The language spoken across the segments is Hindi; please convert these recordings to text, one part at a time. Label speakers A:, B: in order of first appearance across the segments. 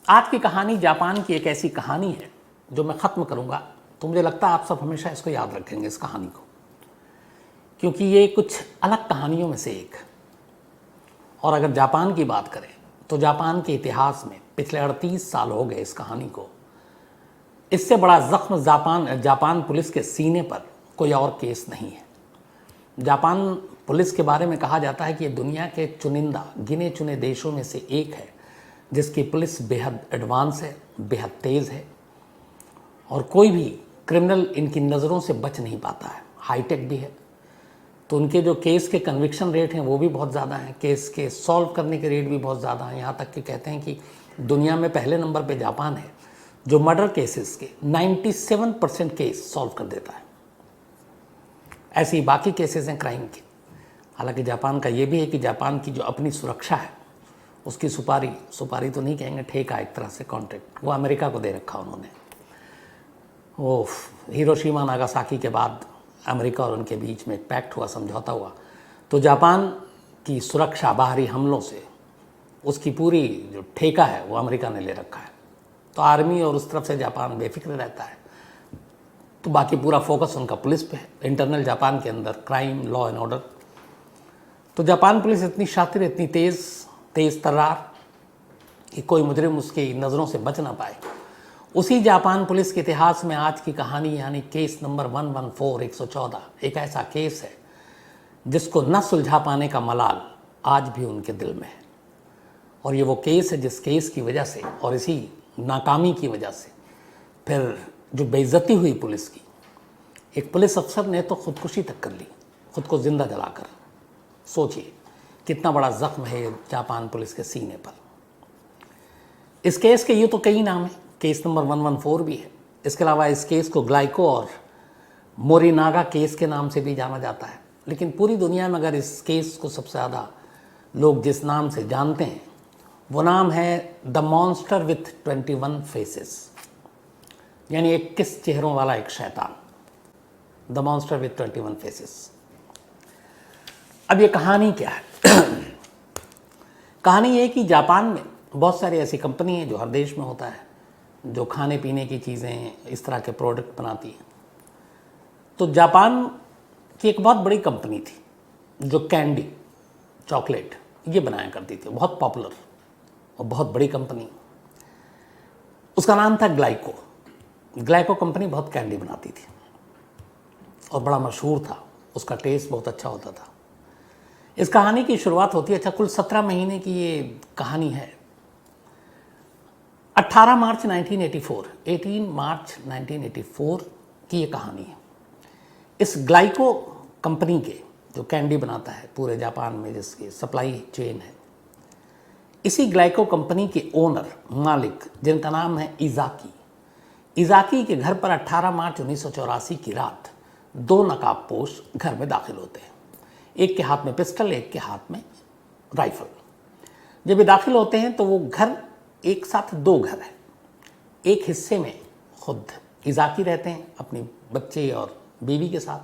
A: आज की कहानी जापान की एक ऐसी कहानी है जो मैं ख़त्म करूँगा तो मुझे लगता है आप सब हमेशा इसको याद रखेंगे, इस कहानी को, क्योंकि ये कुछ अलग कहानियों में से एक। और अगर जापान की बात करें तो जापान के इतिहास में पिछले 38 साल हो गए इस कहानी को। इससे बड़ा ज़ख्म जापान पुलिस के सीने पर कोई और केस नहीं है। जापान पुलिस के बारे में कहा जाता है कि ये दुनिया के चुनिंदा गिने चुने देशों में से एक है जिसकी पुलिस बेहद एडवांस है, बेहद तेज़ है और कोई भी क्रिमिनल इनकी नज़रों से बच नहीं पाता है। हाईटेक भी है, तो उनके जो केस के कन्विक्शन रेट हैं वो भी बहुत ज़्यादा हैं, केस के सॉल्व करने के रेट भी बहुत ज़्यादा हैं। यहाँ तक कि कहते हैं कि दुनिया में पहले नंबर पे जापान है जो मर्डर केसेस के 97% केस सॉल्व कर देता है। ऐसे ही बाकी केसेस हैं क्राइम के। हालांकि जापान का ये भी है कि जापान की जो अपनी सुरक्षा है उसकी सुपारी तो नहीं कहेंगे, ठेका एक तरह से कॉन्ट्रैक्ट वो अमेरिका को दे रखा उन्होंने। वो हिरोशिमा नागासाकी के बाद अमेरिका और उनके बीच में एक पैक्ट हुआ, समझौता हुआ, तो जापान की सुरक्षा बाहरी हमलों से उसकी पूरी जो ठेका है वो अमेरिका ने ले रखा है। तो आर्मी और उस तरफ से जापान बेफिक्र रहता है, तो बाकी पूरा फोकस उनका पुलिस पे है। इंटरनल जापान के अंदर क्राइम, लॉ एंड ऑर्डर। तो जापान पुलिस इतनी शातिर, इतनी तेज़ तर्रार कि कोई मुजरिम उसकी नज़रों से बच ना पाए। उसी जापान पुलिस के इतिहास में आज की कहानी यानी केस नंबर 114 एक ऐसा केस है जिसको न सुलझा पाने का मलाल आज भी उनके दिल में है। और ये वो केस है जिस केस की वजह से और इसी नाकामी की वजह से फिर जो बेइज्जती हुई पुलिस की, एक पुलिस अफसर ने तो खुदकुशी तक कर ली, खुद को जिंदा जलाकर। सोचिए कितना बड़ा जख्म है जापान पुलिस के सीने पर। इस केस के यूँ तो कई नाम हैं, केस नंबर 114 भी है। इसके अलावा इस केस को ग्लाइको और मोरिनागा केस के नाम से भी जाना जाता है। लेकिन पूरी दुनिया में अगर इस केस को सबसे ज़्यादा लोग जिस नाम से जानते हैं वो नाम है द मॉन्स्टर विथ 21 फेसेस, यानी 21 चेहरों वाला एक शैतान, द मॉन्स्टर विथ 21 फेसेस। अब ये कहानी क्या है? कहानी ये है कि जापान में बहुत सारी ऐसी कंपनी हैं जो हर देश में होता है, जो खाने पीने की चीज़ें, इस तरह के प्रोडक्ट बनाती हैं। तो जापान की एक बहुत बड़ी कंपनी थी जो कैंडी, चॉकलेट ये बनाया करती थी, बहुत पॉपुलर और बहुत बड़ी कंपनी। उसका नाम था ग्लाइको। ग्लाइको कंपनी बहुत कैंडी बनाती थी और बड़ा मशहूर था, उसका टेस्ट बहुत अच्छा होता था। इस कहानी की शुरुआत होती है, अच्छा कुल 17 महीने की ये कहानी है। 18 मार्च 1984 की ये कहानी है। इस ग्लाइको कंपनी के जो कैंडी बनाता है पूरे जापान में, जिसकी सप्लाई चेन है, इसी ग्लाइको कंपनी के ओनर, मालिक, जिनका नाम है इज़ाकी के घर पर 18 मार्च 1984 की रात 2 नकाबपोश घर में दाखिल होते हैं। एक के हाथ में पिस्टल, एक के हाथ में राइफल। जब ये दाखिल होते हैं तो वो घर एक साथ 2 घर है। एक हिस्से में खुद इज़ाकी रहते हैं अपनी बच्चे और बीवी के साथ,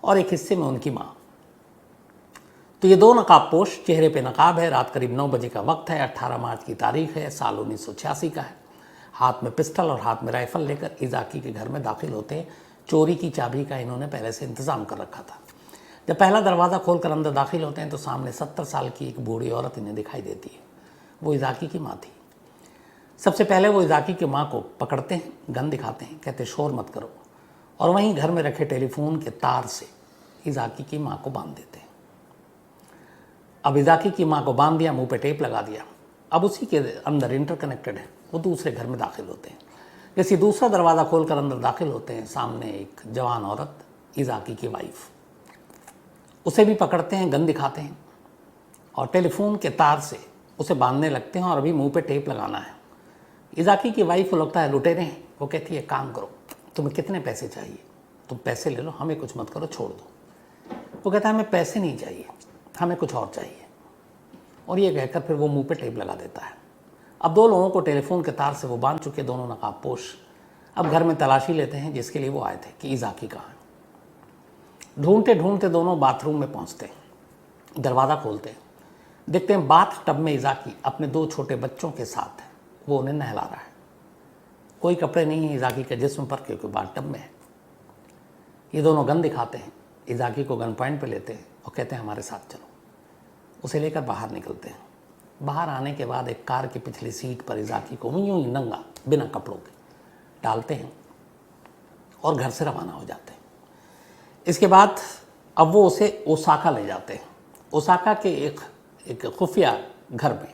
A: और एक हिस्से में उनकी माँ। तो ये 2 नकाबपोश, चेहरे पे नकाब है, रात करीब 9 बजे का वक्त है, 18 मार्च की तारीख है, साल 1986 का है। हाथ में पिस्टल और हाथ में राइफल लेकर इज़ाकी के घर में दाखिल होते हैं। चोरी की चाबी का इन्होंने पहले से इंतज़ाम कर रखा था। जब पहला दरवाज़ा खोलकर अंदर दाखिल होते हैं तो सामने 70 साल की एक बूढ़ी औरत इन्हें दिखाई देती है। वो इज़ाकी की माँ थी। सबसे पहले वो इज़ाकी की माँ को पकड़ते हैं, गन दिखाते हैं, कहते शोर मत करो, और वहीं घर में रखे टेलीफोन के तार से इज़ाकी की माँ को बांध देते हैं। अब इज़ाकी की माँ को बांध दिया, मुंह पे टेप लगा दिया। अब उसी के अंदर इंटरकनेक्टेड है, वो दूसरे घर में दाखिल होते हैं। जैसे दूसरा दरवाज़ा खोलकर अंदर दाखिल होते हैं, सामने एक जवान औरत, इज़ाकी की वाइफ। उसे भी पकड़ते हैं, गन दिखाते हैं और टेलीफोन के तार से उसे बांधने लगते हैं और अभी मुंह पे टेप लगाना है। इज़ाकी की वाइफ को लगता है लुटेरे हैं। वो कहती है काम करो, तुम्हें कितने पैसे चाहिए, तुम पैसे ले लो, हमें कुछ मत करो, छोड़ दो। वो कहता है हमें पैसे नहीं चाहिए, हमें कुछ और चाहिए। और ये कहकर फिर वो मुंह पे टेप लगा देता है। अब 2 लोगों को टेलीफोन के तार से वो बांध चुके, दोनों नकाबपोश अब घर में तलाशी लेते हैं जिसके लिए वो आए थे कि इज़ाकी कहाँ है। ढूंढते ढूंढते दोनों बाथरूम में पहुंचते हैं, दरवाज़ा खोलते हैं, देखते हैं बाथ टब में इज़ाकी अपने 2 छोटे बच्चों के साथ है। वो उन्हें नहला रहा है। कोई कपड़े नहीं है इज़ाकी के जिस्म पर, क्योंकि बाथटब में है। ये दोनों गन दिखाते हैं, इज़ाकी को गन पॉइंट पे लेते हैं और कहते हैं हमारे साथ चलो। उसे लेकर बाहर निकलते हैं। बाहर आने के बाद एक कार की पिछली सीट पर इज़ाकी को यूं ही नंगा बिना कपड़ों के डालते हैं और घर से रवाना हो जाते हैं। इसके बाद अब वो उसे ओसाका ले जाते हैं। ओसाका के एक खुफिया घर में,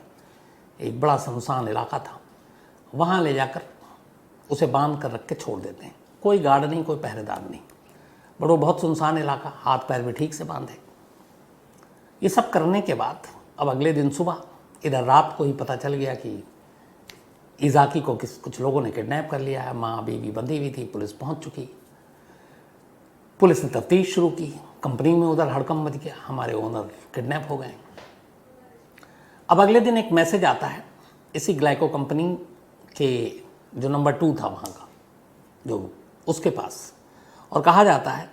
A: एक बड़ा सुनसान इलाका था, वहाँ ले जाकर उसे बांध कर रख के छोड़ देते हैं। कोई गार्ड नहीं, कोई पहरेदार नहीं, बड़ा बहुत सुनसान इलाका, हाथ पैर भी ठीक से बांधे। ये सब करने के बाद अब अगले दिन सुबह, इधर रात को ही पता चल गया कि इज़ाकी को कुछ लोगों ने किडनैप कर लिया है। माँ बीवी बंधी हुई थी, पुलिस पहुंच चुकी। पुलिस ने तफ्तीश शुरू की। कंपनी में उधर हड़कंप मच गया, हमारे ओनर किडनैप हो गए। अब अगले दिन एक मैसेज आता है इसी ग्लाइको कंपनी के जो नंबर 2 था वहाँ का, जो उसके पास, और कहा जाता है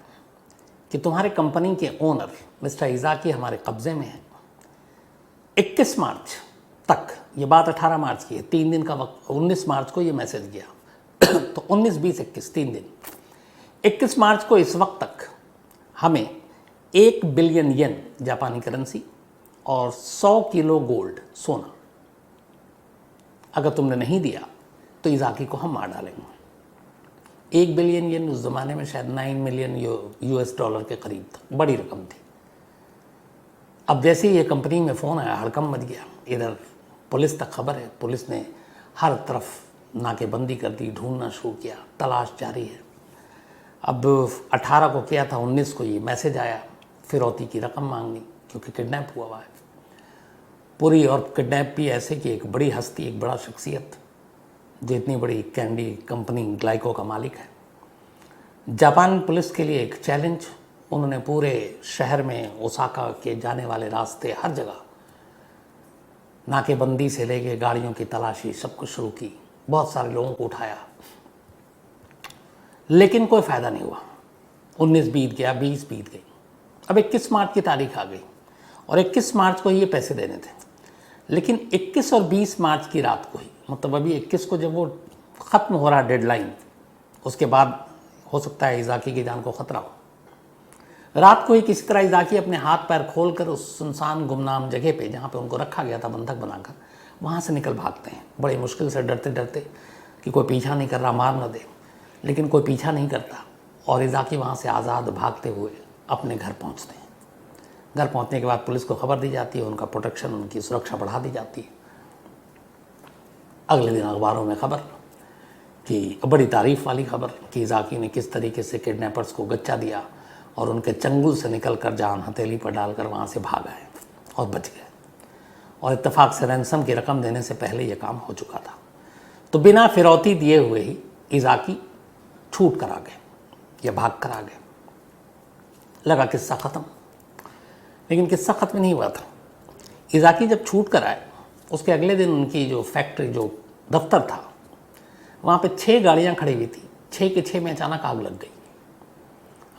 A: कि तुम्हारे कंपनी के ओनर मिस्टर इज़ाकी हमारे कब्ज़े में है। 21 मार्च तक, ये बात 18 मार्च की है, 3 दिन का वक्त, 19 मार्च को ये मैसेज गया तो 19, 20, 21 3 दिन। 21 मार्च को इस वक्त तक हमें 1 बिलियन येन जापानी करेंसी और 100 किलो गोल्ड सोना, अगर तुमने नहीं दिया तो इज़ाकी को हम मार डालेंगे। 1 बिलियन येन उस ज़माने में शायद 9 मिलियन US डॉलर के करीब था, बड़ी रकम थी। अब जैसे ही ये कंपनी में फ़ोन आया, हड़कंप मच गया। इधर पुलिस तक खबर है, पुलिस ने हर तरफ नाकेबंदी कर दी, ढूंढना शुरू किया, तलाश जारी है। अब 18 को किया था, 19 को ये मैसेज आया, फिरौती की रकम मांगनी, क्योंकि किडनैप हुआ है पूरी। और किडनैप भी ऐसे कि एक बड़ी हस्ती, एक बड़ा शख्सियत जो इतनी बड़ी कैंडी कंपनी ग्लाइको का मालिक है। जापान पुलिस के लिए एक चैलेंज, उन्होंने पूरे शहर में ओसाका के जाने वाले रास्ते, हर जगह नाकेबंदी से लेके गाड़ियों की तलाशी, सब कुछ शुरू की। बहुत सारे लोगों को उठाया, लेकिन कोई फ़ायदा नहीं हुआ। 19 बीत गया, 20 बीत गई। अब 21 मार्च की तारीख आ गई और 21 मार्च को ही ये पैसे देने थे। लेकिन 21 और 20 मार्च की रात को ही, मतलब अभी 21 को जब वो ख़त्म हो रहा डेडलाइन, उसके बाद हो सकता है इज़ाकी की जान को ख़तरा हो। रात को ही किसी तरह इज़ाकी अपने हाथ पैर खोलकर उस सुनसान गुमनाम जगह पे, जहाँ पे उनको रखा गया था बंधक बनाकर, वहाँ से निकल भागते हैं बड़ी मुश्किल से, डरते डरते कि कोई पीछा नहीं कर रहा, मार न दे। लेकिन कोई पीछा नहीं करता और इज़ाकी वहाँ से आज़ाद भागते हुए अपने घर पहुँचते हैं। घर पहुँचने के बाद पुलिस को खबर दी जाती है, उनका प्रोटेक्शन, उनकी सुरक्षा बढ़ा दी जाती है। अगले दिन अखबारों में खबर कि बड़ी तारीफ़ वाली खबर कि इज़ाकी ने किस तरीके से किडनैपर्स को गच्चा दिया और उनके चंगुल से निकल कर जान हथेली पर डालकर वहाँ से भाग आए और बच गए। और इत्तेफाक से रैंसम की रकम देने से पहले ये काम हो चुका था। तो बिना फिरौती दिए हुए ही इज़ाकी छूट कर आ गए या भाग कर आ गए। लगा किस्सा ख़त्म, लेकिन किस्सा ख़त्म नहीं हुआ था। इज़ाकी जब छूट कर आए, उसके अगले दिन उनकी जो फैक्ट्री, जो दफ्तर था, वहाँ पे 6 गाड़ियाँ खड़ी हुई थी। 6 के 6 में अचानक आग लग गई।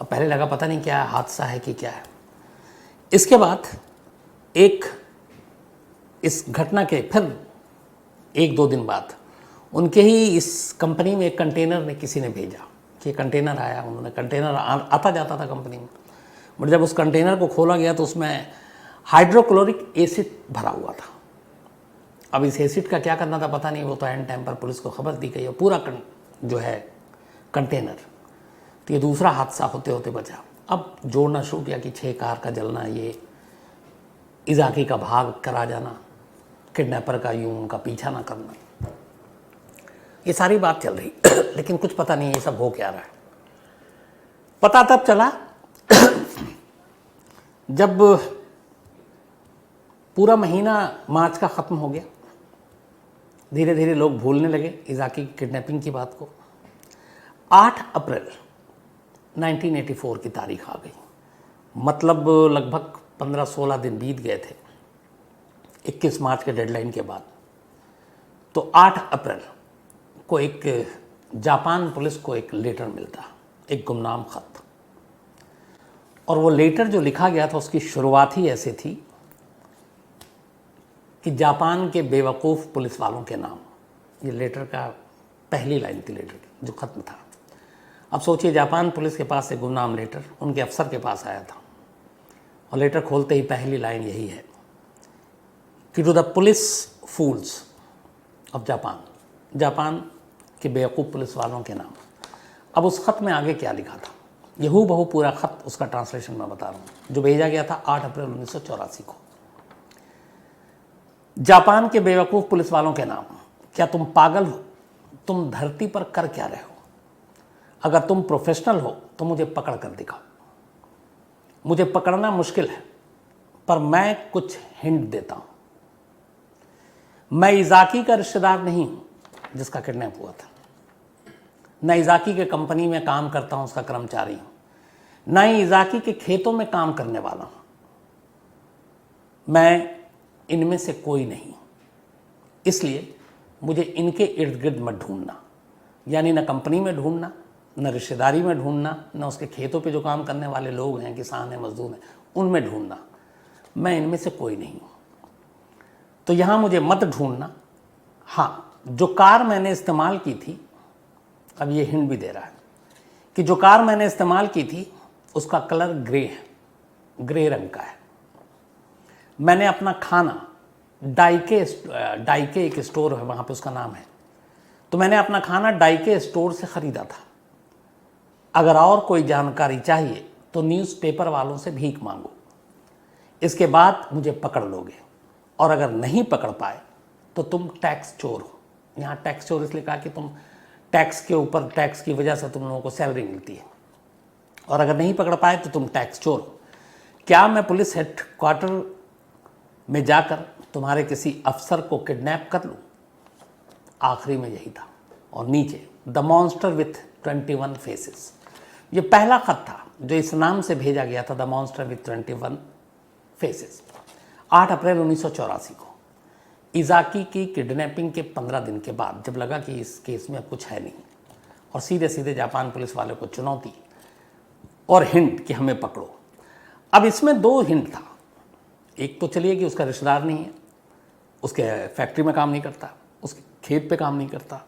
A: अब पहले लगा पता नहीं क्या हादसा है कि क्या है। इसके बाद इस घटना के फिर 1-2 दिन बाद उनके ही इस कंपनी में एक कंटेनर ने किसी ने भेजा कि कंटेनर आया। उन्होंने कंटेनर आता जाता था कंपनी में, बट जब उस कंटेनर को खोला गया तो उसमें हाइड्रोक्लोरिक एसिड भरा हुआ था। अब इस एसिड का क्या करना था पता नहीं, वो तो एंड टाइम पर पुलिस को खबर दी गई और पूरा जो है कंटेनर। तो ये दूसरा हादसा होते होते बचा। अब जोड़ना शुरू किया कि 6 कार का जलना, ये इज़ाकी का भाग करा जाना, किडनैपर का यूं उनका पीछा ना करना, ये सारी बात चल रही लेकिन कुछ पता नहीं ये सब हो क्या रहा है। पता तब चला जब पूरा महीना मार्च का ख़त्म हो गया। धीरे धीरे लोग भूलने लगे इज़ाकी की किडनैपिंग की बात को। 8 अप्रैल 1984 की तारीख आ गई, मतलब लगभग 15-16 दिन बीत गए थे 21 मार्च के डेडलाइन के बाद। तो 8 अप्रैल को एक जापान पुलिस को एक लेटर मिलता, एक गुमनाम ख़त। और वो लेटर जो लिखा गया था उसकी शुरुआत ही ऐसे थी कि जापान के बेवकूफ़ पुलिस वालों के नाम, ये लेटर का पहली लाइन थी लेटर की, जो ख़त्म था। अब सोचिए, जापान पुलिस के पास एक गुमनाम लेटर उनके अफसर के पास आया था, और लेटर खोलते ही पहली लाइन यही है कि to the police fools of Japan, Japan के बेवकूफ़ पुलिस वालों के नाम। अब उस ख़त में आगे क्या लिखा था, ये हूबहू पूरा ख़त, उसका ट्रांसलेशन मैं बता रहा हूँ, जो भेजा गया था 8 अप्रैल 1984 को। जापान के बेवकूफ़ पुलिस वालों के नाम, क्या तुम पागल हो? तुम धरती पर कर क्या रहे हो? अगर तुम प्रोफेशनल हो तो मुझे पकड़ कर दिखाओ। मुझे पकड़ना मुश्किल है, पर मैं कुछ हिंट देता हूं। मैं इजाकी का रिश्तेदार नहीं हूं जिसका किडनैप हुआ था, न इजाकी के कंपनी में काम करता हूं उसका कर्मचारी हूं, न ही इजाकी के खेतों में काम करने वाला हूं। मैं इनमें से कोई नहीं, इसलिए मुझे इनके इर्द गिर्द मत ढूंढना, यानी न कंपनी में ढूंढना, न रिश्तेदारी में ढूंढना, न उसके खेतों पे जो काम करने वाले लोग हैं, किसान हैं, मजदूर हैं, उनमें ढूंढना। मैं इनमें से कोई नहीं हूँ, तो यहाँ मुझे मत ढूंढना। हाँ, जो कार मैंने इस्तेमाल की थी, अब ये हिंट भी दे रहा है कि जो कार मैंने इस्तेमाल की थी उसका कलर ग्रे है, ग्रे रंग का है। मैंने अपना खाना डाइके एक स्टोर है वहाँ पे, उसका नाम है, तो मैंने अपना खाना डाइके स्टोर से ख़रीदा था। अगर और कोई जानकारी चाहिए तो न्यूज़पेपर वालों से भीख मांगो, इसके बाद मुझे पकड़ लोगे, और अगर नहीं पकड़ पाए तो तुम टैक्स चोर हो। यहाँ टैक्स चोर इसलिए कहा कि तुम टैक्स के ऊपर, टैक्स की वजह से तुम लोगों को सैलरी मिलती है, और अगर नहीं पकड़ पाए तो तुम टैक्स चोर हो। क्या मैं पुलिस हेडक्वार्टर में जाकर तुम्हारे किसी अफसर को किडनैप कर लूँ? आखिरी में यही था, और नीचे द मॉन्स्टर विथ 21 फेसेस। ये पहला खत था जो इस नाम से भेजा गया था, द मॉन्स्टर विथ 21 फेसेस, 8 अप्रैल 1984 को। इजाकी की किडनैपिंग के 15 दिन के बाद, जब लगा कि इस केस में अब कुछ है नहीं, और सीधे सीधे जापान पुलिस वालों को चुनौती और हिंट कि हमें पकड़ो। अब इसमें 2 हिंट था। एक तो चलिए कि उसका रिश्तेदार नहीं है, उसके फैक्ट्री में काम नहीं करता, उसके खेत पे काम नहीं करता,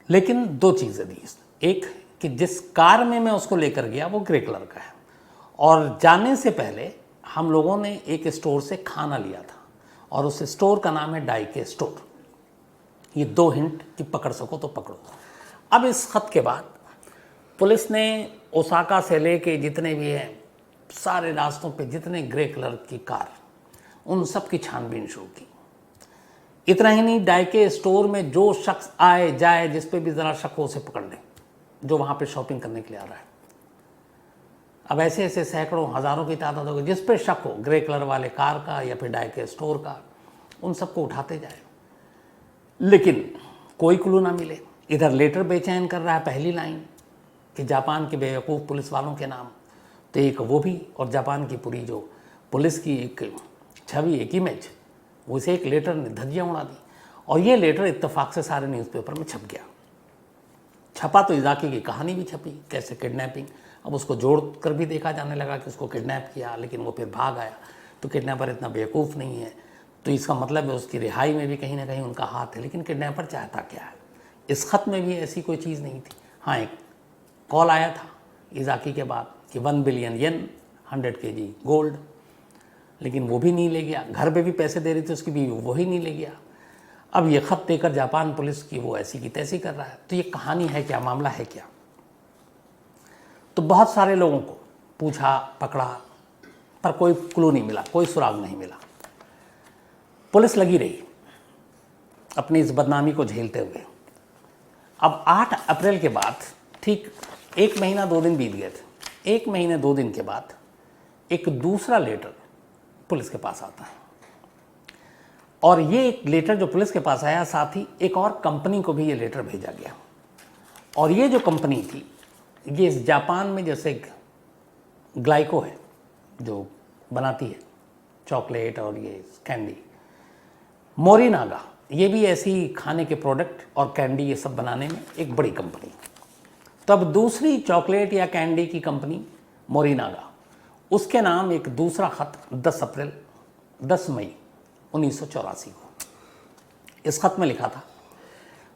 A: लेकिन 2 चीज़ें दी इसने। एक कि जिस कार में मैं उसको लेकर गया वो ग्रे कलर का है, और जाने से पहले हम लोगों ने एक स्टोर से खाना लिया था, और उस स्टोर का नाम है डाइके स्टोर। ये 2 हिंट कि पकड़ सको तो पकड़ो। अब इस खत के बाद पुलिस ने ओसाका से लेके जितने भी हैं सारे रास्तों पे जितने ग्रे कलर की कार, उन सब की छानबीन शुरू की। इतना ही नहीं, डाइके स्टोर में जो शख्स आए जाए, जिस पे भी ज़रा शक हो उसे पकड़ लें, जो वहाँ पे शॉपिंग करने के लिए आ रहा है। अब ऐसे ऐसे सैकड़ों हज़ारों की तादाद होगी, जिस पे शक हो, ग्रे कलर वाले कार का या फिर डाइके स्टोर का, उन सबको उठाते जाए, लेकिन कोई क्लू ना मिले। इधर लेटर बेचैन कर रहा है, पहली लाइन कि जापान के बेवकूफ़ पुलिस वालों के नाम, तो एक वो भी, और जापान की पूरी जो पुलिस की एक छवि, एक इमेज, उसे एक लेटर ने धज्जियाँ उड़ा दी। और ये लेटर इत्तेफाक से सारे न्यूज़पेपर में छप गया। छपा तो इजाकी की कहानी भी छपी, कैसे किडनैपिंग। अब उसको जोड़ कर भी देखा जाने लगा कि उसको किडनैप किया, लेकिन वो फिर भाग आया, तो किडनैपर इतना बेवकूफ़ नहीं है, तो इसका मतलब है उसकी रिहाई में भी कहीं ना कहीं उनका हाथ है। लेकिन किडनैपर चाहता क्या है? इस खत में भी ऐसी कोई चीज़ नहीं थी। हाँ, एक कॉल आया था इजाकी के बाद कि 1 बिलियन येन, 100 kg गोल्ड, लेकिन वो भी नहीं ले गया। घर पे भी पैसे दे रही थी उसकी बीवी, वही नहीं ले गया। अब ये ख़त देकर जापान पुलिस की वो ऐसी की तैसी कर रहा है। तो ये कहानी है क्या, मामला है क्या? तो बहुत सारे लोगों को पूछा, पकड़ा, पर कोई क्लू नहीं मिला, कोई सुराग नहीं मिला। पुलिस लगी रही अपनी इस बदनामी को झेलते हुए। अब 8 अप्रैल के बाद ठीक 1 महीना 2 दिन बीत गए थे। 1 महीने 2 दिन के बाद एक दूसरा लेटर पुलिस के पास आता है, और ये एक लेटर जो पुलिस के पास आया, साथ ही एक और कंपनी को भी ये लेटर भेजा गया। और ये जो कंपनी थी, ये इस जापान में जैसे ग्लाइको है जो बनाती है चॉकलेट और ये कैंडी, मोरिनागा, ये भी ऐसी खाने के प्रोडक्ट और कैंडी ये सब बनाने में एक बड़ी कंपनी। तब दूसरी चॉकलेट या कैंडी की कंपनी मोरिनागा, उसके नाम एक दूसरा खत 10 मई 1984 को इस खत में लिखा था,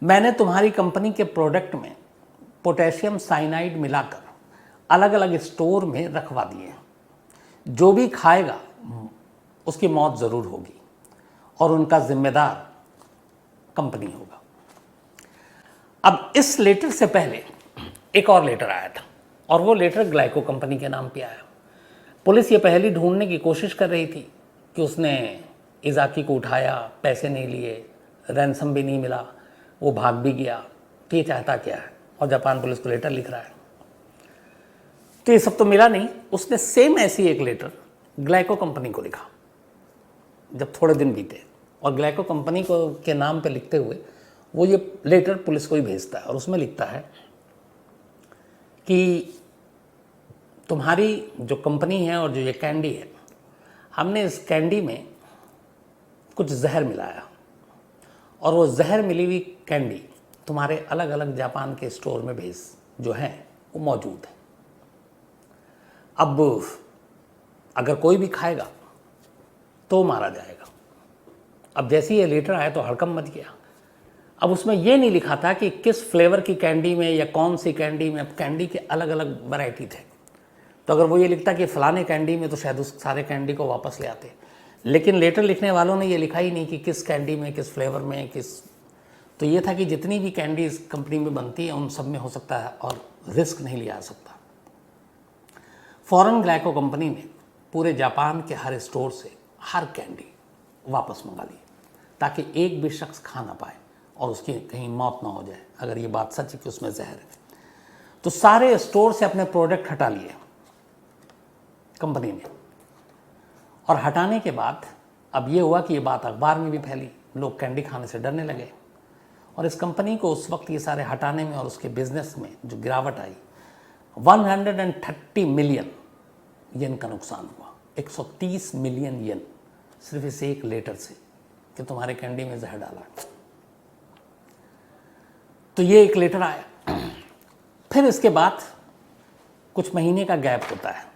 A: मैंने तुम्हारी कंपनी के प्रोडक्ट में पोटेशियम साइनाइड मिलाकर अलग अलग स्टोर में रखवा दिए। जो भी खाएगा उसकी मौत ज़रूर होगी और उनका जिम्मेदार कंपनी होगा। अब इस लेटर से पहले एक और लेटर आया था और वो लेटर ग्लाइको कंपनी के नाम पे आया। पुलिस ये पहले ढूंढने की कोशिश कर रही थी कि उसने इजाकी को उठाया, पैसे नहीं लिए, रैंसम भी नहीं मिला, वो भाग भी गया, तो ये चाहता क्या है, और जापान पुलिस को लेटर लिख रहा है। तो ये सब तो मिला नहीं। उसने सेम ऐसी एक लेटर ग्लाइको कंपनी को लिखा जब थोड़े दिन बीते, और ग्लाइको कंपनी को के नाम पे लिखते हुए वो ये लेटर पुलिस को ही भेजता है और उसमें लिखता है कि तुम्हारी जो कंपनी है और जो ये कैंडी है, हमने इस कैंडी में कुछ जहर मिलाया और वो जहर मिली हुई कैंडी तुम्हारे अलग अलग जापान के स्टोर में भेज जो हैं वो मौजूद है। अब अगर कोई भी खाएगा तो मारा जाएगा। अब जैसे ये लेटर आया तो हड़कंप मच गया। अब उसमें ये नहीं लिखा था कि किस फ्लेवर की कैंडी में या कौन सी कैंडी में। अब कैंडी के अलग अलग वैरायटी थे, तो अगर वो ये लिखता कि फलाने कैंडी में, तो शायद उस सारे कैंडी को वापस ले आते। लेकिन लेटर लिखने वालों ने ये लिखा ही नहीं कि किस कैंडी में, किस फ्लेवर में, किस। तो ये था कि जितनी भी कैंडी इस कंपनी में बनती है उन सब में हो सकता है और रिस्क नहीं लिया जा सकता। फॉरेन ग्लाइको कंपनी ने पूरे जापान के हर स्टोर से हर कैंडी वापस मंगा ली ताकि एक भी शख्स खा ना पाए और उसकी कहीं मौत ना हो जाए अगर ये बात सच है कि उसमें जहर है। तो सारे स्टोर से अपने प्रोडक्ट हटा लिए कंपनी ने, और हटाने के बाद अब ये हुआ कि ये बात अखबार में भी फैली, लोग कैंडी खाने से डरने लगे। और इस कंपनी को उस वक्त ये सारे हटाने में और उसके बिजनेस में जो गिरावट आई, 130 मिलियन येन का नुकसान हुआ। 130 मिलियन येन सिर्फ इस एक लेटर से कि तुम्हारे कैंडी में जहर डाला। तो ये एक लेटर आया। फिर इसके बाद कुछ महीने का गैप होता है।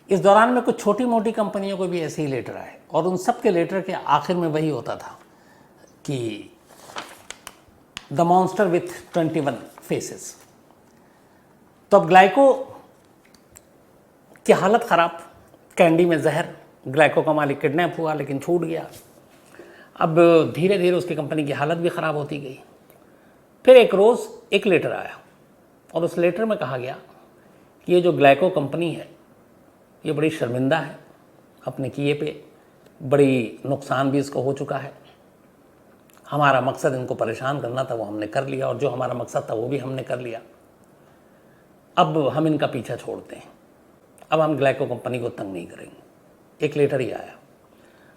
A: इस दौरान में कुछ छोटी मोटी कंपनियों को भी ऐसे ही लेटर आए और उन सब के लेटर के आखिर में वही होता था कि द मॉन्स्टर विथ 21 फेसेस। तो अब ग्लाइको की हालत खराब, कैंडी में जहर, ग्लाइको का मालिक किडनैप हुआ लेकिन छूट गया। अब धीरे धीरे उसकी कंपनी की हालत भी ख़राब होती गई। फिर एक रोज़ एक लेटर आया और उस लेटर में कहा गया कि ये जो ग्लाइको कंपनी है ये बड़ी शर्मिंदा है अपने किए पे, बड़ी नुकसान भी इसको हो चुका है। हमारा मकसद इनको परेशान करना था वो हमने कर लिया, और जो हमारा मकसद था वो भी हमने कर लिया। अब हम इनका पीछा छोड़ते हैं, अब हम ग्लाइको कंपनी को तंग नहीं करेंगे। एक लेटर ही आया।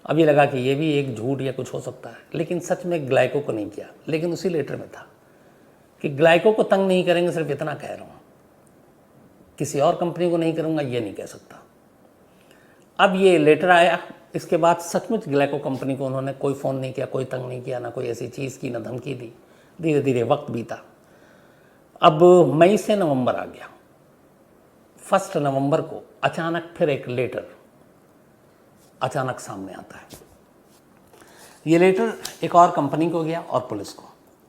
A: अब ये लगा कि ये भी एक झूठ या कुछ हो सकता है, लेकिन सच में ग्लाइको को नहीं किया। लेकिन उसी लेटर में था कि ग्लाइको को तंग नहीं करेंगे, सिर्फ इतना कह रहा हूँ, किसी और कंपनी को नहीं करूँगा ये नहीं कह सकता। अब ये लेटर आया, इसके बाद सचमुच ग्लाइको कंपनी को उन्होंने कोई फ़ोन नहीं किया, कोई तंग नहीं किया, ना कोई ऐसी चीज़ की, ना धमकी दी। धीरे धीरे वक्त बीता। अब मई से नवंबर आ गया। 1 नवंबर को अचानक फिर एक लेटर अचानक सामने आता है। ये लेटर एक और कंपनी को गया और पुलिस को।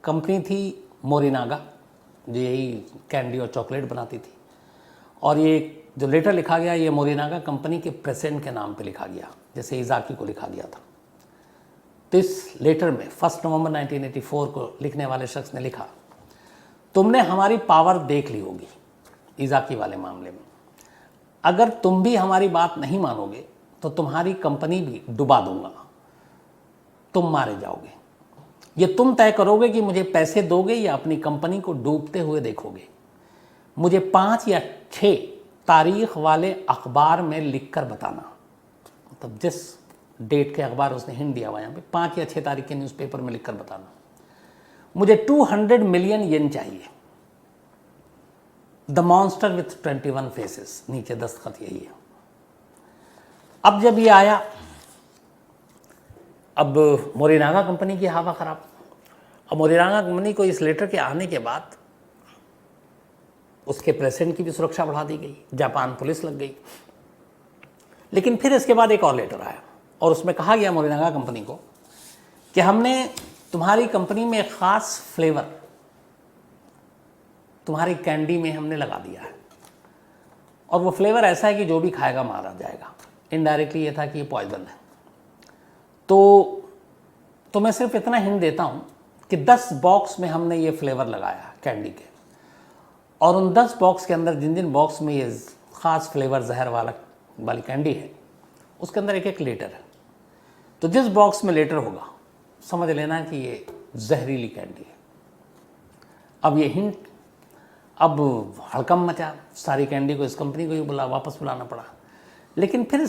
A: कंपनी थी मोरिनागा, जो यही कैंडी और चॉकलेट बनाती थी। और ये जो लेटर लिखा गया ये मोरिनागा कंपनी के प्रेसिडेंट के नाम पे लिखा गया, जैसे इजाकी को लिखा गया था। तो इस लेटर में 1 नवंबर 1984 को लिखने वाले शख्स ने लिखा, तुमने हमारी पावर देख ली होगी इजाकी वाले मामले में। अगर तुम भी हमारी बात नहीं मानोगे तो तुम्हारी कंपनी भी डुबा दूंगा, तुम मारे जाओगे। ये तुम तय करोगे कि मुझे पैसे दोगे या अपनी कंपनी को डूबते हुए देखोगे। मुझे 5 या 6 तारीख वाले अखबार में लिखकर बताना। मतलब जिस डेट के अखबार उसने हिंट दिया हुआ यहाँ पे, 5 या 6 तारीख के न्यूज़पेपर में लिखकर बताना। मुझे 200 मिलियन येन चाहिए। द मॉन्स्टर विथ 21 फेसेस, नीचे दस्तखत यही है। अब जब ये आया, अब मोरिनागा कंपनी की हवा खराब। अब मोरिनागा कंपनी को इस लेटर के आने के बाद उसके प्रेसिडेंट की भी सुरक्षा बढ़ा दी गई, जापान पुलिस लग गई। लेकिन फिर इसके बाद एक और लेटर आया और उसमें कहा गया मोरिनागा कंपनी को कि हमने तुम्हारी कंपनी में एक ख़ास फ्लेवर तुम्हारी कैंडी में हमने लगा दिया है, और वो फ्लेवर ऐसा है कि जो भी खाएगा मारा जाएगा। इनडायरेक्टली ये था कि ये पॉइजन है। तो मैं सिर्फ इतना हिंट देता हूँ कि 10 बॉक्स में हमने ये फ्लेवर लगाया कैंडी के, और उन 10 बॉक्स के अंदर जिन जिन बॉक्स में ये ख़ास फ्लेवर जहर वाली कैंडी है, उसके अंदर एक एक लीटर है। तो जिस बॉक्स में लीटर होगा समझ लेना कि ये जहरीली कैंडी है। अब ये हिंट, अब हड़कम मचा, सारी कैंडी को इस कंपनी को ही वापस बुलाना पड़ा। लेकिन फिर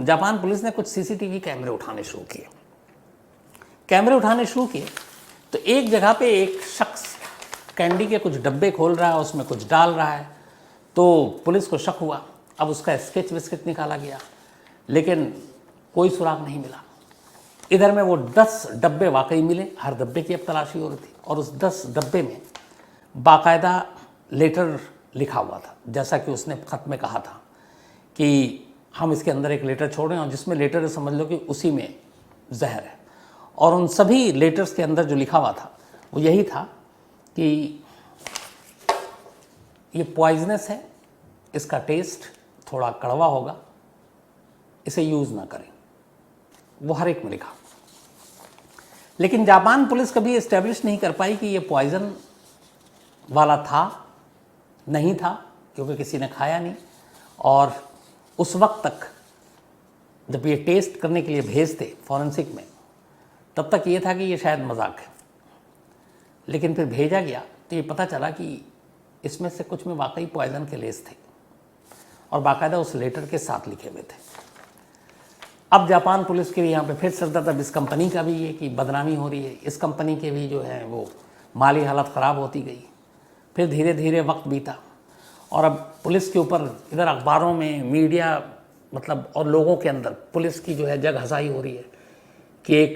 A: जापान पुलिस ने कुछ सीसीटीवी कैमरे उठाने शुरू किए। तो एक जगह पे एक शख्स कैंडी के कुछ डब्बे खोल रहा है, उसमें कुछ डाल रहा है। तो पुलिस को शक हुआ। अब उसका स्केच विस्केच निकाला गया, लेकिन कोई सुराग नहीं मिला। इधर में वो 10 डब्बे वाकई मिले, हर डब्बे की अब तलाशी हो रही थी, और उस 10 डब्बे में बाकायदा लेटर लिखा हुआ था, जैसा कि उसने ख़त में कहा था कि हम इसके अंदर एक लेटर छोड़ रहे हैं, और जिसमें लेटर है समझ लो कि उसी में जहर है। और उन सभी लेटर्स के अंदर जो लिखा हुआ था वो यही था कि ये पॉइजनस है, इसका टेस्ट थोड़ा कड़वा होगा, इसे यूज़ ना करें। वो हर एक में लिखा। लेकिन जापान पुलिस कभी इस्टेब्लिश नहीं कर पाई कि ये पॉइजन वाला था नहीं था, क्योंकि किसी ने खाया नहीं। और उस वक्त तक जब ये टेस्ट करने के लिए भेजते फॉरेंसिक में, तब तक ये था कि ये शायद मजाक है। लेकिन फिर भेजा गया तो ये पता चला कि इसमें से कुछ में वाकई पॉइजन के लेस थे, और बाकायदा उस लेटर के साथ लिखे हुए थे। अब जापान पुलिस के भी यहाँ पे फिर सरदर्द, अब इस कंपनी का भी ये कि बदनामी हो रही है, इस कंपनी के भी जो है वो माली हालत ख़राब होती गई। फिर धीरे धीरे वक्त बीता, और अब पुलिस के ऊपर इधर अखबारों में, मीडिया मतलब और लोगों के अंदर पुलिस की जो है जग हंसाई हो रही है कि एक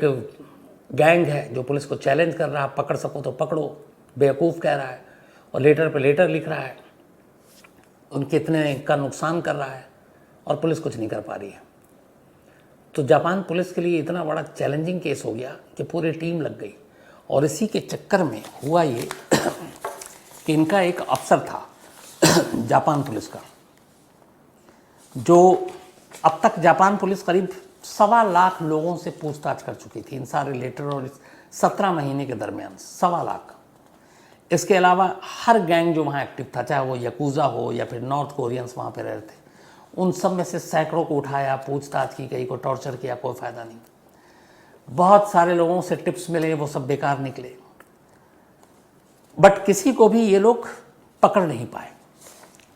A: गैंग है जो पुलिस को चैलेंज कर रहा है, पकड़ सको तो पकड़ो, बेवकूफ़ कह रहा है, और लेटर पे लेटर लिख रहा है, उनके इतने का नुकसान कर रहा है, और पुलिस कुछ नहीं कर पा रही है। तो जापान पुलिस के लिए इतना बड़ा चैलेंजिंग केस हो गया कि पूरी टीम लग गई। और इसी के चक्कर में हुआ ये कि इनका एक अफसर था जापान पुलिस का, जो अब तक जापान पुलिस करीब 1.25 लाख लोगों से पूछताछ कर चुकी थी इन सारे लेटर और 17 महीने के दरमियान 1.25 लाख। इसके अलावा हर गैंग जो वहाँ एक्टिव था, चाहे वो यकूज़ा हो या फिर नॉर्थ कोरियंस वहाँ पे रह रहे थे, उन सब में से सैकड़ों को उठाया, पूछताछ की गई, को टॉर्चर किया, कोई फ़ायदा नहीं। बहुत सारे लोगों से टिप्स मिले, वो सब बेकार निकले, बट किसी को भी ये लोग पकड़ नहीं पाए।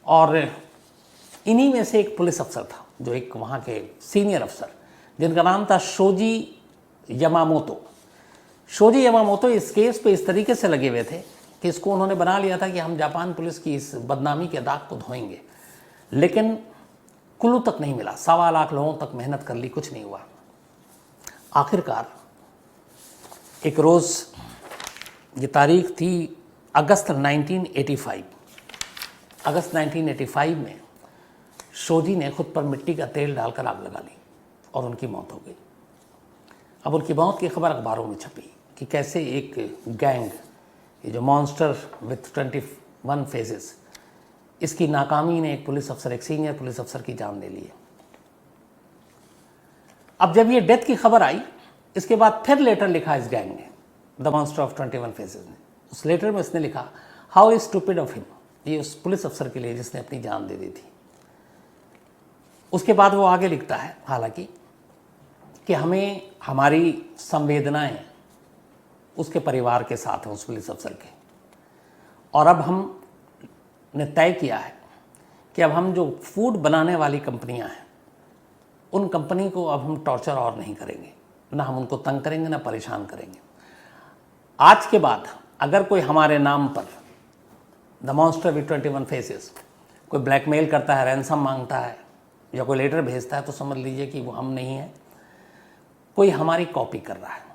A: और इन्हीं में से एक पुलिस अफसर था, जो एक वहाँ के सीनियर अफसर, जिनका नाम था शोजी यमामोतो। शोजी यमामोतो इस केस पे इस तरीके से लगे हुए थे कि इसको उन्होंने बना लिया था कि हम जापान पुलिस की इस बदनामी के दाग को धोएंगे। लेकिन कुल्लू तक नहीं मिला, 1.25 लाख लोगों तक मेहनत कर ली, कुछ नहीं हुआ। आखिरकार एक रोज़, ये तारीख थी अगस्त 1985, अगस्त 1985 में शोजी ने खुद पर मिट्टी का तेल डालकर आग लगा ली और उनकी मौत हो गई। अब उनकी मौत की खबर अखबारों में छपी कि कैसे एक गैंग, ये जो मॉन्स्टर विथ 21 फेजेस, इसकी नाकामी ने एक पुलिस अफसर, एक सीनियर पुलिस अफसर की जान ले ली है। अब जब ये डेथ की खबर आई, इसके बाद फिर लेटर लिखा इस गैंग ने, द मॉन्स्टर ऑफ 21 फेजेस ने। उस लेटर में इसने लिखा, how is stupid of him, ये उस पुलिस अफसर के लिए जिसने अपनी जान दे दी थी। उसके बाद वो आगे लिखता है हालांकि कि हमें, हमारी संवेदनाएं उसके परिवार के साथ हैं, उस पुलिस अफसर के, और अब हमने तय किया है कि अब हम जो फूड बनाने वाली कंपनियां हैं, उन कंपनी को अब हम टॉर्चर और नहीं करेंगे, ना हम उनको तंग करेंगे, ना परेशान करेंगे। आज के बाद अगर कोई हमारे नाम पर द मॉन्स्टर विथ 21 फेसेस कोई ब्लैकमेल करता है, रैंसम मांगता है या कोई लेटर भेजता है, तो समझ लीजिए कि वो हम नहीं हैं, कोई हमारी कॉपी कर रहा है।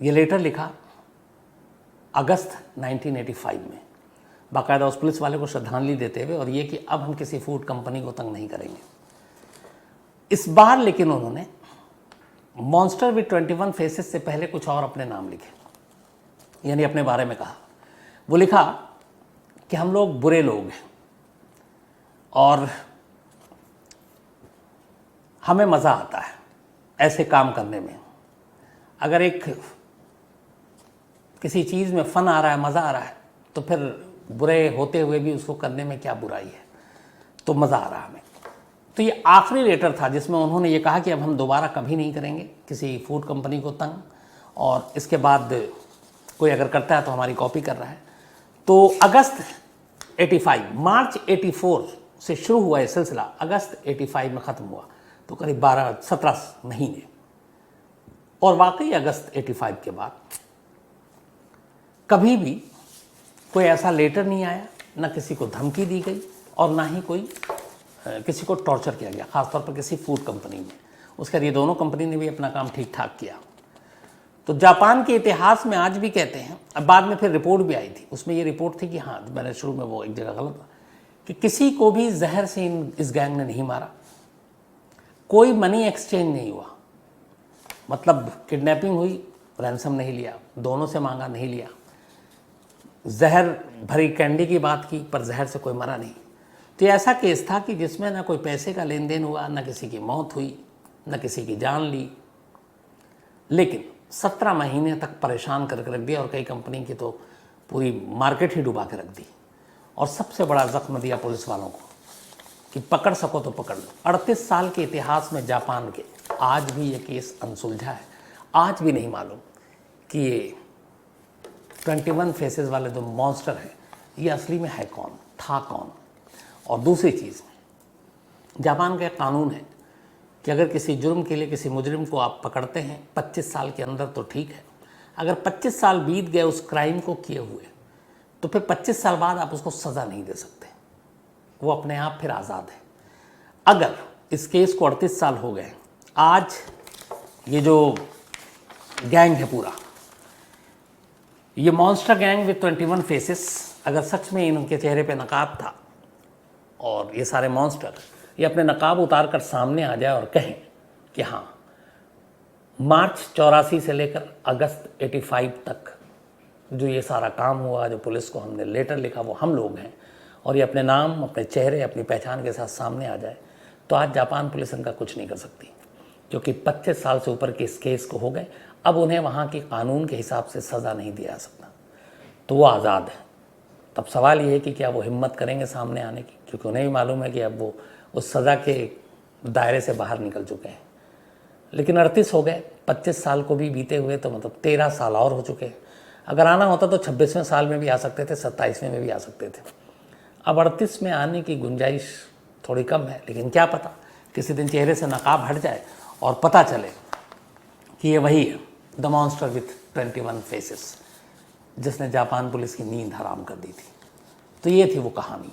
A: ये लेटर लिखा अगस्त 1985 में, बाकायदा उस पुलिस वाले को श्रद्धांजलि देते हुए, और ये कि अब हम किसी फूड कंपनी को तंग नहीं करेंगे। इस बार लेकिन उन्होंने मॉन्स्टर विद 21 फेसेस से पहले कुछ और अपने नाम लिखे, यानी अपने बारे में कहा। वो लिखा कि हम लोग बुरे लोग हैं और हमें मज़ा आता है ऐसे काम करने में। अगर एक किसी चीज़ में फ़न आ रहा है, मज़ा आ रहा है, तो फिर बुरे होते हुए भी उसको करने में क्या बुराई है, तो मज़ा आ रहा है हमें। तो ये आखिरी लेटर था जिसमें उन्होंने ये कहा कि अब हम दोबारा कभी नहीं करेंगे किसी फूड कंपनी को तंग, और इसके बाद कोई अगर करता है तो हमारी कॉपी कर रहा है। तो अगस्त 85, मार्च 84 से शुरू हुआ ये सिलसिला, अगस्त 85 में ख़त्म हुआ, तो करीब 12-17 महीने। और वाकई अगस्त 85 के बाद कभी भी कोई ऐसा लेटर नहीं आया, ना किसी को धमकी दी गई और ना ही कोई किसी को टॉर्चर किया गया, ख़ासतौर पर किसी फूड कंपनी में। उसके ये दोनों कंपनी ने भी अपना काम ठीक ठाक किया। तो जापान के इतिहास में आज भी कहते हैं, अब बाद में फिर रिपोर्ट भी आई थी, उसमें ये रिपोर्ट थी कि हाँ, मैंने शुरू में वो एक जगह गलत था कि किसी को भी जहर से इस गैंग ने नहीं मारा, कोई मनी एक्सचेंज नहीं हुआ, मतलब किडनैपिंग हुई, रैंसम नहीं लिया, दोनों से मांगा, नहीं लिया, जहर भरी कैंडी की बात की पर जहर से कोई मरा नहीं। तो ये ऐसा केस था कि जिसमें ना कोई पैसे का लेन देन हुआ, ना किसी की मौत हुई, ना किसी की जान ली, लेकिन 17 महीने तक परेशान करके रख दिया और कई कंपनी की तो पूरी मार्केट ही डुबा के रख दी। और सबसे बड़ा जख्म दिया पुलिस वालों को कि पकड़ सको तो पकड़ लो। 38 साल के इतिहास में जापान के आज भी ये केस अनसुलझा है। आज भी नहीं मालूम कि ये 21 फेसेस वाले जो मॉन्स्टर हैं ये असली में है कौन, था कौन। और दूसरी चीज़, जापान का कानून है कि अगर किसी जुर्म के लिए किसी मुजरिम को आप पकड़ते हैं 25 साल के अंदर तो ठीक है, अगर 25 साल बीत गए उस क्राइम को किए हुए तो फिर 25 साल बाद आप उसको सज़ा नहीं दे सकते, वो अपने आप फिर आज़ाद है। अगर इस केस को 38 साल हो गए, आज ये जो गैंग है पूरा, ये मॉन्स्टर गैंग विद 21 फेसेस, अगर सच में इनके चेहरे पे नकाब था और ये सारे मॉन्स्टर ये अपने नकाब उतार कर सामने आ जाए और कहें कि हाँ, मार्च 84 से लेकर अगस्त 85 तक जो ये सारा काम हुआ, जो पुलिस को हमने लेटर लिखा, वो हम लोग हैं, और ये अपने नाम, अपने चेहरे, अपनी पहचान के साथ सामने आ जाए, तो आज जापान पुलिस इनका कुछ नहीं कर सकती, क्योंकि 25 साल से ऊपर के इस केस को हो गए। अब उन्हें वहाँ के कानून के हिसाब से सज़ा नहीं दिया जा सकता, तो वो आज़ाद है। तब सवाल ये है कि क्या वो हिम्मत करेंगे सामने आने की, क्योंकि उन्हें भी मालूम है कि अब वो उस सज़ा के दायरे से बाहर निकल चुके हैं। लेकिन 38 हो गए, 25 साल को भी बीते हुए, तो मतलब 13 साल और हो चुके हैं। अगर आना होता तो 26वें साल में भी आ सकते थे, 27वें में भी आ सकते थे। अब 38 में आने की गुंजाइश थोड़ी कम है, लेकिन क्या पता किसी दिन चेहरे से नकाब हट जाए और पता चले कि ये वही है, द मॉन्स्टर विथ 21 फेसेस, जिसने जापान पुलिस की नींद हराम कर दी थी। तो ये थी वो कहानी।